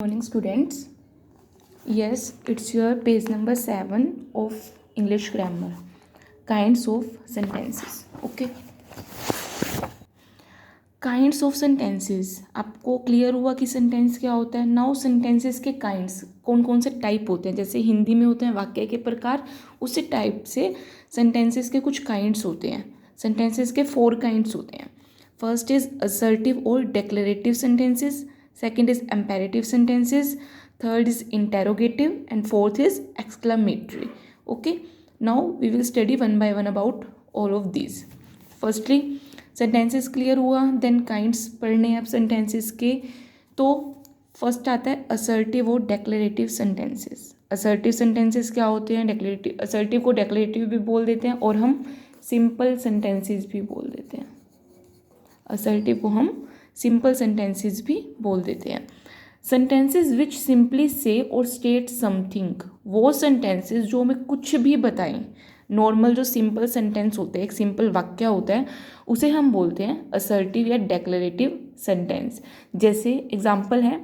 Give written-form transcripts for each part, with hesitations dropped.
Morning students. Yes, it's your page number 7 of English grammar. Kinds of sentences. Okay. Kinds of sentences. आपको clear हुआ कि sentence क्या होता है. Now sentences के काइंड्स कौन कौन से टाइप होते हैं. जैसे हिंदी में होते हैं वाक्य के प्रकार, उसी टाइप से सेंटेंसेस के कुछ काइंड्स होते हैं. सेंटेंसेस के 4 काइंड्स होते हैं. फर्स्ट इज असर्टिव और declarative sentences. Second is imperative sentences. Third is interrogative and fourth is exclamatory. Okay, now we will study one by one about all of these. Firstly sentences clear हुआ. Then kinds पढ़ने हैं अब sentences के. तो first आता है assertive और declarative sentences. Assertive sentences क्या होते हैं. डेक्लेरेटिव, असर्टिव को डेक्लेरेटिव भी बोल देते हैं और हम सिंपल सेंटेंसेस भी बोल देते हैं. असर्टिव को हम सिंपल सेंटेंसेस भी बोल देते हैं. सेंटेंसेस विच सिंपली से और स्टेट समथिंग, वो सेंटेंसेस जो हमें कुछ भी बताएं. नॉर्मल जो सिंपल सेंटेंस होते हैं, एक सिंपल वाक्य होता है, उसे हम बोलते हैं असर्टिव या डेक्लेरेटिव सेंटेंस. जैसे एग्जांपल है,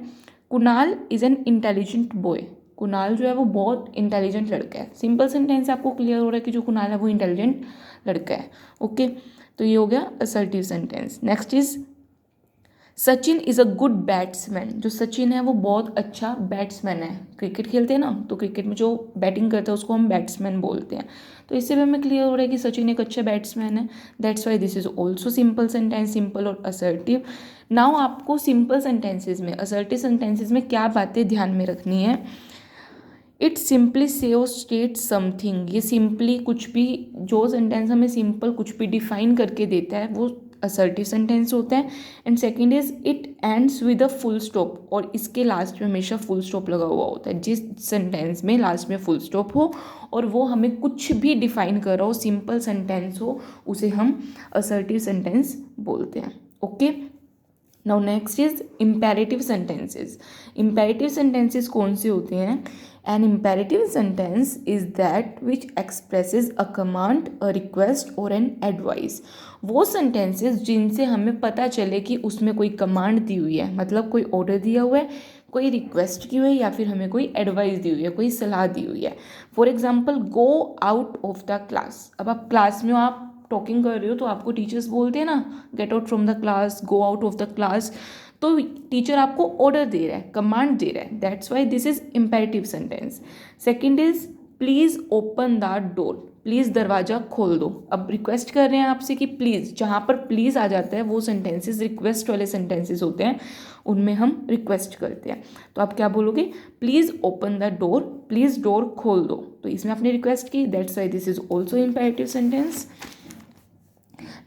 Kunal is an intelligent boy. Kunal जो है वो बहुत इंटेलिजेंट लड़का है. सिंपल सेंटेंस आपको क्लियर हो रहा है कि जो कुणाल है वो इंटेलिजेंट लड़का है. ओके, तो ये हो गया assertive sentence. Next is Sachin is a good batsman. जो सचिन है वो बहुत अच्छा बैट्समैन है. क्रिकेट खेलते हैं ना, तो क्रिकेट में जो बैटिंग करता है उसको हम बैट्समैन बोलते हैं. तो इससे भी हमें क्लियर हो रहा है कि सचिन एक अच्छा बैट्समैन है. That's why this is also simple sentence. Simple और असर्टिव. नाउ आपको सिंपल सेंटेंसेज में, असर्टिव सेंटेंसेज में क्या बातें ध्यान में रखनी है. इट सिंपली से और स्टेट समथिंग. ये सिंपली कुछ भी, जो सेंटेंस हमें सिंपल कुछ भी डिफाइन करके देता है वो असर्टिव सेंटेंस होता है. And second is it ends with a full stop. और इसके लास्ट में हमेशा फुल स्टॉप लगा हुआ होता है. जिस सेंटेंस में लास्ट में फुल स्टॉप हो और वो हमें कुछ भी डिफाइन कर रहा हो, सिंपल सेंटेंस हो, उसे हम असर्टिव सेंटेंस बोलते हैं. Okay, now next is imperative sentences. Imperative sentences कौन से होते हैं. An imperative sentence is that which expresses a command, a request और एन एडवाइस. वो सेंटेंसेस जिनसे हमें पता चले कि उसमें कोई कमांड दी हुई है, मतलब कोई ऑर्डर दिया हुआ है, कोई रिक्वेस्ट की हुई है, या फिर हमें कोई एडवाइस दी हुई है, कोई सलाह दी हुई है. For example, go out of the class. अब आप क्लास में हो, आप टॉकिंग कर रहे हो, तो आपको टीचर्स बोलते हैं ना, get out from the class, go out of the class. तो टीचर आपको ऑर्डर दे रहा है, कमांड दे रहा है. That's why this is imperative sentence. Second is please open the door. Please दरवाज़ा खोल दो. अब रिक्वेस्ट कर रहे हैं आपसे कि प्लीज़. जहाँ पर प्लीज़ आ जाता है वो सेंटेंसेस रिक्वेस्ट वाले सेंटेंसेस होते हैं, उनमें हम रिक्वेस्ट करते हैं. तो आप क्या बोलोगे, please open the door, please door खोल दो. तो इसमें आपने रिक्वेस्ट की. That's why this is also imperative sentence.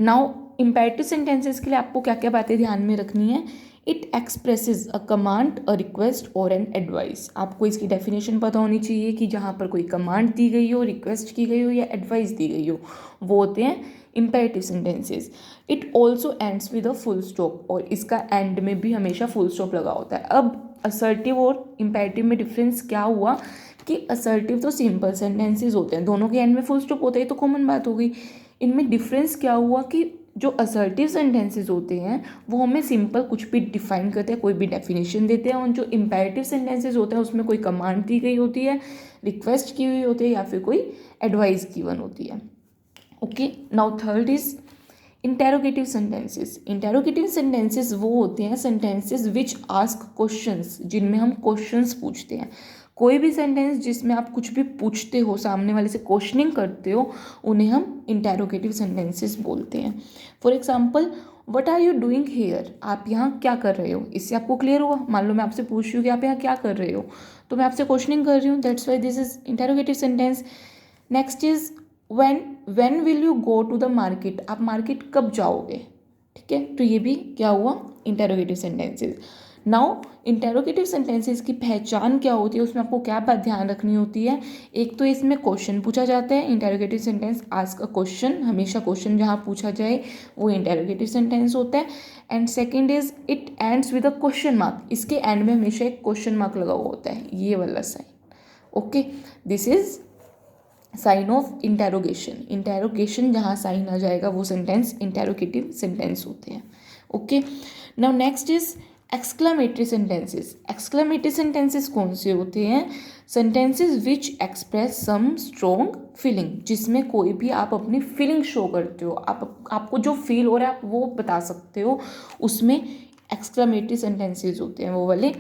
Now imperative sentences के लिए आपको क्या क्या बातें ध्यान में रखनी है. It expresses a command, a request और एन एडवाइस. आपको इसकी डेफिनेशन पता होनी चाहिए कि जहाँ पर कोई कमांड दी गई हो, रिक्वेस्ट की गई हो या एडवाइस दी गई हो, वो होते हैं imperative sentences. It also ends with a full stop. और इसका एंड में भी हमेशा फुल स्टॉप लगा होता है. अब असर्टिव और इम्पेरेटिव में डिफरेंस क्या हुआ कि असर्टिव तो सिंपल सेंटेंसेस होते हैं, दोनों के एंड में फुल स्टॉप होता है, तो कॉमन बात हो गई. इनमें डिफरेंस क्या हुआ कि जो असर्टिव सेंटेंसेस होते हैं वो हमें सिंपल कुछ भी डिफाइन करते हैं, कोई भी डेफिनेशन देते हैं. और जो इम्पेरेटिव सेंटेंसेस होते हैं उसमें कोई कमांड दी गई होती है, रिक्वेस्ट की हुई होती है, या फिर कोई एडवाइस गिवन होती है. Okay, now third is interrogative sentences. Interrogative sentences वो होते हैं सेंटेंसेस विच आस्क क्वेश्चंस, जिनमें हम क्वेश्चंस पूछते हैं. कोई भी सेंटेंस जिसमें आप कुछ भी पूछते हो, सामने वाले से क्वेश्चनिंग करते हो, उन्हें हम इंटेरोगेटिव सेंटेंसेस बोलते हैं. For example, what are you doing here. आप यहाँ क्या कर रहे हो. इससे आपको क्लियर हुआ. मान लो मैं आपसे पूछ रही हूँ कि आप यहाँ क्या कर रहे हो, तो मैं आपसे क्वेश्चनिंग कर रही हूँ. That's why this is interrogative sentence. Next is when will you go to the market. आप मार्केट कब जाओगे. ठीक है, तो ये भी क्या हुआ, interrogative sentences. Now interrogative sentences की पहचान क्या होती है, उसमें आपको क्या बात ध्यान रखनी होती है. एक तो इसमें क्वेश्चन पूछा जाता है. Interrogative sentence ask a question. हमेशा क्वेश्चन जहाँ पूछा जाए वो इंटेरोगेटिव सेंटेंस होता है. And second is it ends with a question mark. इसके एंड में हमेशा एक क्वेश्चन मार्क लगा हुआ होता है, ये वाला sign. Okay, this is sign of interrogation. Interrogation जहाँ साइन आ जाएगा वो सेंटेंस इंटेरोगेटिव सेंटेंस होते हैं. Okay, now next is exclamatory sentences कौन से होते हैं? Sentences which express some strong feeling, जिसमें कोई भी आप अपनी फीलिंग शो करते हो, आपको जो फील हो रहा है आप वो बता सकते हो, उसमें एक्सक्लामेटरी सेंटेंसेस होते हैं वो वाले।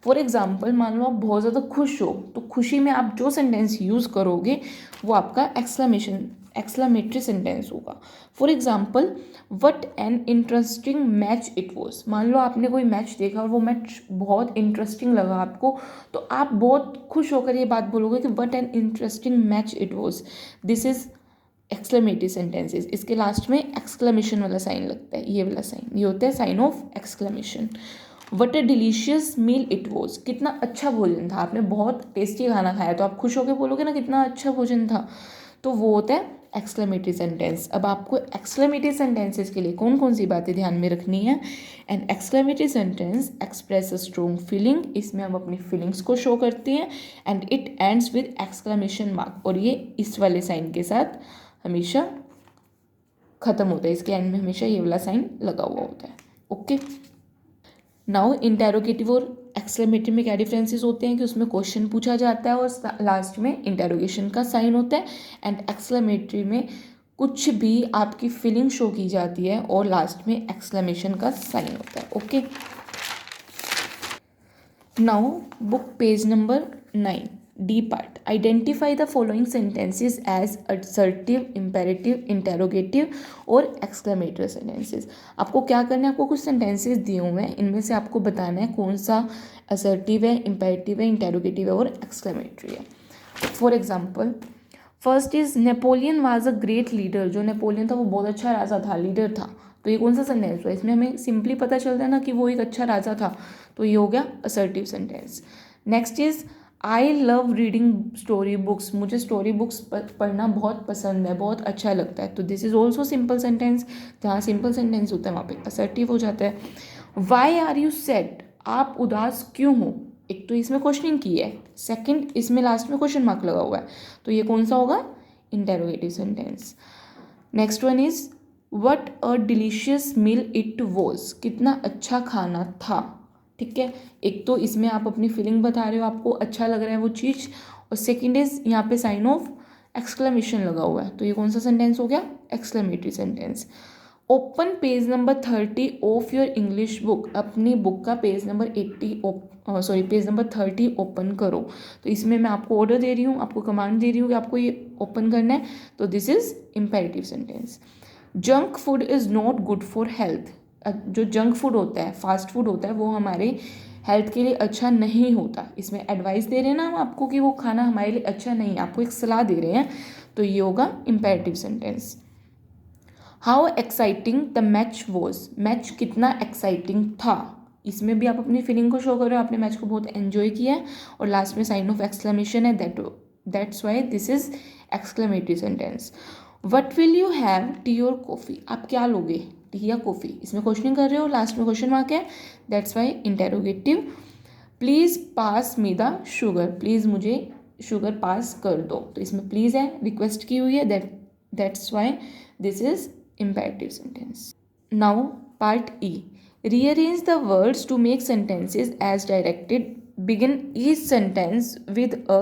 फॉर एग्जाम्पल, मान लो आप बहुत ज़्यादा खुश हो, तो खुशी में आप जो सेंटेंस यूज़ करोगे वो आपका एक्सक्लामेटरी सेंटेंस होगा। For example, what an interesting match it was. मान लो आपने कोई मैच देखा और वो मैच बहुत इंटरेस्टिंग लगा आपको, तो आप बहुत खुश होकर ये बात बोलोगे कि what an interesting match it was. This is exclamatory sentences. इसके लास्ट में एक्सक्लेमेशन वाला साइन लगता है, ये वाला साइन, ये होता है sign of exclamation. What a delicious meal it was. कितना अच्छा भोजन था, आपने बहुत टेस्टी खाना खाया तो आप खुश होकर बोलोगे ना कितना अच्छा भोजन था, तो वो होता है एक्सक्लेमेटरी सेंटेंस। अब आपको एक्सक्लेमेटरी सेंटेंसेस के लिए कौन कौन सी बातें ध्यान में रखनी है? And exclamatory sentence express a strong feeling, इसमें हम अपनी फीलिंग्स को शो करते हैं। And it ends with exclamation mark, और ये इस वाले साइन के साथ हमेशा ख़त्म होता है, इसके एंड में हमेशा ये वाला साइन लगा हुआ होता है। ओके, नाउ इंटेरोगेटिव और एक्सक्लेमेटरी में क्या डिफरेंसेस होते हैं कि उसमें क्वेश्चन पूछा जाता है और लास्ट में इंटेरोगेशन का साइन होता है। एंड एक्सक्लेमेटरी में कुछ भी आपकी फीलिंग शो की जाती है और लास्ट में एक्सक्लेमेशन का साइन होता है। Okay, now book page number 9, D part. Identify the following sentences as assertive, imperative, interrogative और एक्सक्लेमेटरी सेंटेंसेस। आपको क्या करना है, आपको कुछ सेंटेंसेस दिए हुए हैं, इनमें से आपको बताना है कौन सा असर्टिव है, इम्पेरेटिव है, इंटेरोगेटिव है और एक्सक्लेमेटरी है। For example, first is Napoleon was a great leader. जो नेपोलियन था वो बहुत अच्छा राजा था, लीडर था। तो ये कौन सा सेंटेंस हुआ? इसमें हमें सिंपली पता चलता है ना कि वो एक अच्छा राजा था, तो ये हो गया assertive sentence. Next is I love reading story books. मुझे स्टोरी बुक्स पढ़ना बहुत पसंद है, बहुत अच्छा लगता है। तो this is also simple sentence. जहाँ सिंपल सेंटेंस होता है वहाँ पे असर्टिव हो जाता है। Why are you sad. आप उदास क्यों हो? एक तो इसमें क्वेश्चनिंग की है, सेकंड इसमें लास्ट में क्वेश्चन मार्क लगा हुआ है, तो ये कौन सा होगा? Interrogative sentence. Next one is what a delicious meal it was. कितना अच्छा खाना था। ठीक है, एक तो इसमें आप अपनी फीलिंग बता रहे हो, आपको अच्छा लग रहा है वो चीज़, और सेकंड इज यहाँ पे साइन ऑफ एक्सक्लेमेशन लगा हुआ है, तो ये कौन सा सेंटेंस हो गया? Exclamatory sentence. Open page number 30 of your English book. अपनी बुक का पेज नंबर 30 ओपन करो। तो इसमें मैं आपको ऑर्डर दे रही हूँ, आपको कमांड दे रही हूँ कि आपको ये ओपन करना है, तो this is imperative sentence. Junk food is not good for health. जो जंक फूड होता है, फास्ट फूड होता है, वो हमारे हेल्थ के लिए अच्छा नहीं होता। इसमें एडवाइस दे रहे हैं ना हम आपको कि वो खाना हमारे लिए अच्छा नहीं है, आपको एक सलाह दे रहे हैं, तो ये होगा imperative sentence. How exciting the match was. Match कितना एक्साइटिंग था। इसमें भी आप अपनी फीलिंग को शो कर रहे हो, आपने मैच को बहुत एंजॉय किया है, और लास्ट में साइन ऑफ एक्सक्लेमेशन है, that's why this is exclamatory sentence. What will you have T और कॉफ़ी। आप क्या लोगे, टी या कॉफ़ी? इसमें क्वेश्चनिंग कर रहे हो, लास्ट में क्वेश्चन मार्क है, that's why interrogative. Please pass me the sugar. Please मुझे शुगर पास कर दो, तो इसमें प्लीज़ है, रिक्वेस्ट की हुई है, that's why this is imperative sentence. Now part E. Rearrange the words to make sentences as directed. Begin each sentence with a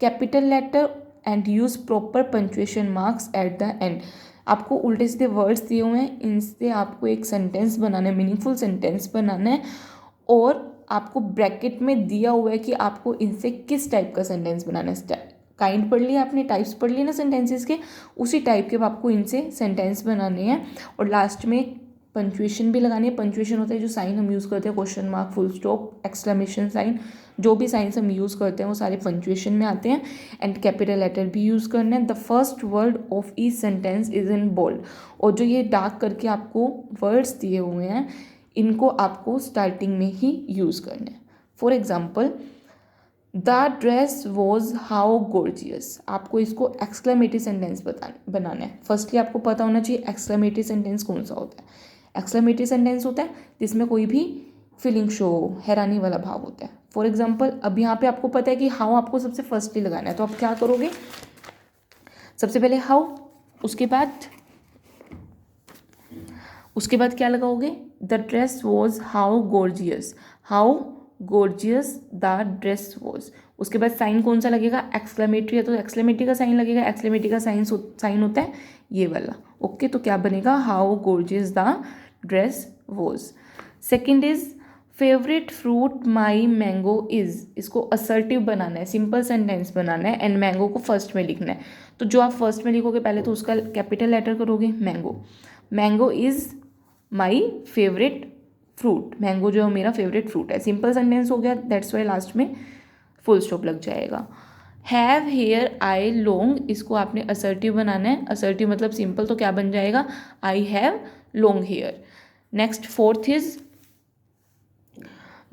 capital letter and use proper punctuation marks at the end. आपको उल्टे सीधे words दिए हुए हैं, इनसे आपको एक sentence बनाना है, मीनिंगफुल सेंटेंस बनाना है, और आपको ब्रैकेट में दिया हुआ है कि आपको इनसे किस टाइप का सेंटेंस बनाना है। काइंड पढ़ लिया आपने, टाइप्स पढ़ लिए ना सेंटेंसेस के, उसी टाइप के आपको इनसे सेंटेंस बनाने हैं, और लास्ट में पंचुएशन भी लगानी है। पंचुएशन होता है जो साइन हम यूज़ करते हैं, question mark, full stop, exclamation sign, जो भी साइंस हम यूज़ करते हैं वो सारे पंचुएशन में आते हैं। एंड कैपिटल लेटर भी यूज़ करना है। The first word of each sentence is in bold. और जो ये डार्क करके आपको वर्ड्स दिए हुए हैं, इनको आपको स्टार्टिंग में ही यूज़ करना है। For example, the dress was how gorgeous. आपको इसको एक्सक्लेमेटरी सेंटेंस बनाना है। फर्स्टली आपको पता होना चाहिए एक्सक्लेमेटरी सेंटेंस कौन सा होता है। एक्सक्लेमेटरी सेंटेंस होता है जिसमें कोई भी फीलिंग शो हो, हैरानी वाला भाव होता है। फॉर एग्जाम्पल, अब यहाँ पे आपको पता है कि हाउ आपको सबसे फर्स्टली लगाना है, तो आप क्या करोगे? सबसे पहले हाउ, उसके बाद उसके बाद क्या लगाओगे, the dress was how gorgeous, how gorgeous the dress was. उसके बाद साइन कौन सा लगेगा, एक्सक्लेमेटरी है तो एक्सक्लेमेटरी का साइन लगेगा, एक्सक्लेमेटरी का साइन होता है ये वाला। ओके, तो क्या बनेगा, how gorgeous the dress was. Second is favourite fruit my mango is, इसको असर्टिव बनाना है, सिंपल सेंटेंस बनाना है एंड मैंगो को फर्स्ट में लिखना है। तो जो आप फर्स्ट में लिखोगे पहले तो उसका कैपिटल लेटर करोगे mango, mango is my favourite fruit, mango जो है मेरा फेवरेट फ्रूट है, सिंपल सेंटेंस हो गया, दैट्स वाई लास्ट में फुल स्टॉप लग जाएगा। हैव हेयर आई लॉन्ग, इसको आपने असर्टिव बनाना है, असर्टिव मतलब सिंपल, तो क्या बन जाएगा, I have long hair. Next fourth is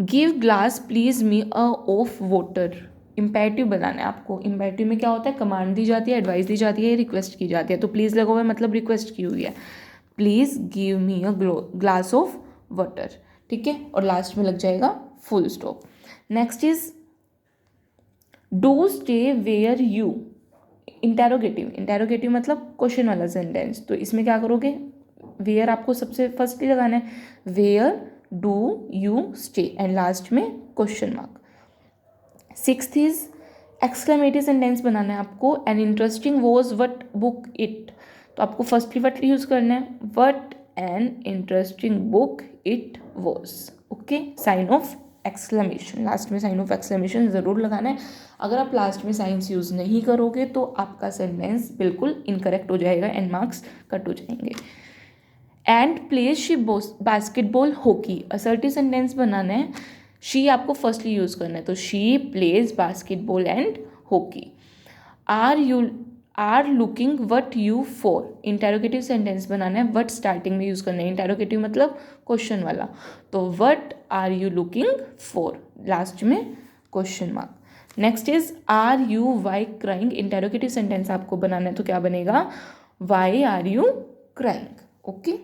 give glass please me a of water, imperative बनाना है आपको। इम्पेरेटिव में क्या होता है, कमांड दी जाती है, एडवाइस दी जाती है, रिक्वेस्ट की जाती है, तो प्लीज़ लगा हुआ है मतलब रिक्वेस्ट की हुई है, please give me a glass of water, ठीक है, और लास्ट में लग जाएगा full stop. Next is do stay where you, interrogative, interrogative मतलब क्वेश्चन वाला सेंटेंस, तो इसमें क्या करोगे, वेयर आपको सबसे फर्स्ट ही लगाना है, where do you stay and last में question mark. Sixth is exclamatory sentence बनाना है आपको, an interesting was what book it, तो आपको फर्स्टली वट यूज करना है, what an interesting book it was, okay, sign of exclamation, last में sign of exclamation ज़रूर लगाना है। अगर आप लास्ट में साइंस यूज़ नहीं करोगे तो आपका सेंटेंस बिल्कुल इनकरेक्ट हो जाएगा एंड मार्क्स कट हो जाएंगे। And plays she basketball hockey, assertive sentence बनाना है, शी आपको फर्स्टली यूज़ करना है, तो she plays basketball and hockey. Are looking what you for, interrogative sentence बनाना है, वट स्टार्टिंग में यूज़ करना है, इंटेरोगेटिव मतलब क्वेश्चन वाला, तो what are you looking for, last में question mark. Next is are you why crying, interrogative sentence आपको बनाना है, तो क्या बनेगा, why are you crying, okay.